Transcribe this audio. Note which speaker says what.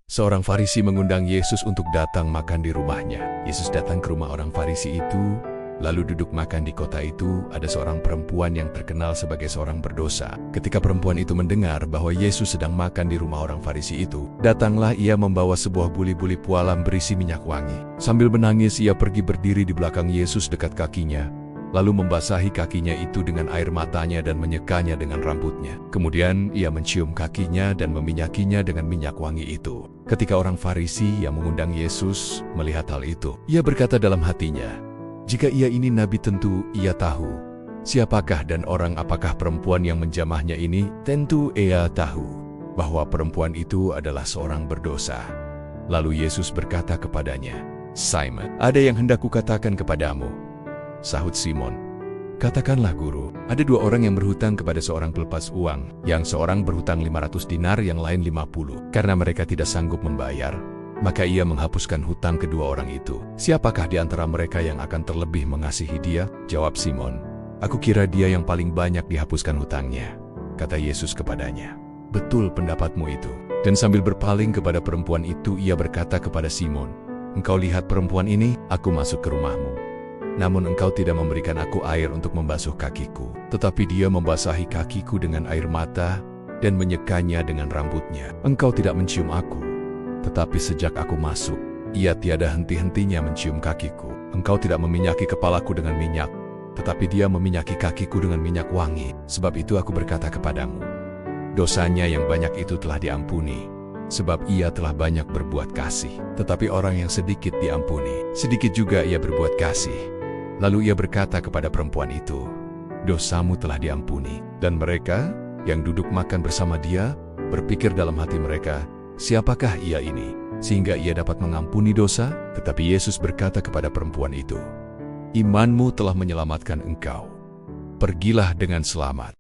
Speaker 1: Seorang Farisi mengundang Yesus untuk datang makan di rumahnya. Yesus datang ke rumah orang Farisi itu, lalu duduk makan di kota itu. Ada seorang perempuan yang terkenal sebagai seorang berdosa. Ketika perempuan itu mendengar bahwa Yesus sedang makan di rumah orang Farisi itu, datanglah ia membawa sebuah buli-buli pualam berisi minyak wangi. Sambil menangis, ia pergi berdiri di belakang Yesus dekat kakinya, lalu membasahi kakinya itu dengan air matanya dan menyekanya dengan rambutnya. Kemudian ia mencium kakinya dan meminyakinya dengan minyak wangi itu. Ketika orang Farisi yang mengundang Yesus melihat hal itu, ia berkata dalam hatinya, "Jika ia ini nabi, tentu ia tahu siapakah dan orang apakah perempuan yang menjamahnya ini. Tentu ia tahu bahwa perempuan itu adalah seorang berdosa." Lalu Yesus berkata kepadanya, "Simon, ada yang hendak kukatakan kepadamu." Sahut Simon, "Katakanlah Guru." Ada dua orang yang berhutang kepada seorang pelepas uang. Yang seorang berhutang 500 dinar, yang lain 50. Karena mereka tidak sanggup membayar, maka ia menghapuskan hutang kedua orang itu. "Siapakah di antara mereka yang akan terlebih mengasihi dia?" Jawab Simon, "Aku kira dia yang paling banyak dihapuskan hutangnya." Kata Yesus kepadanya, "Betul pendapatmu itu." Dan sambil berpaling kepada perempuan itu, ia berkata kepada Simon, "Engkau lihat perempuan ini? Aku masuk ke rumahmu, namun engkau tidak memberikan aku air untuk membasuh kakiku, tetapi dia membasahi kakiku dengan air mata dan menyekanya dengan rambutnya. Engkau tidak mencium aku, tetapi sejak aku masuk, ia tiada henti-hentinya mencium kakiku. Engkau tidak meminyaki kepalaku dengan minyak, tetapi dia meminyaki kakiku dengan minyak wangi. Sebab itu aku berkata kepadamu, dosanya yang banyak itu telah diampuni, sebab ia telah banyak berbuat kasih. Tetapi orang yang sedikit diampuni, sedikit juga ia berbuat kasih." Lalu ia berkata kepada perempuan itu, "Dosamu telah diampuni." Dan mereka yang duduk makan bersama dia berpikir dalam hati mereka, "Siapakah ia ini, sehingga ia dapat mengampuni dosa?" Tetapi Yesus berkata kepada perempuan itu, "Imanmu telah menyelamatkan engkau. Pergilah dengan selamat."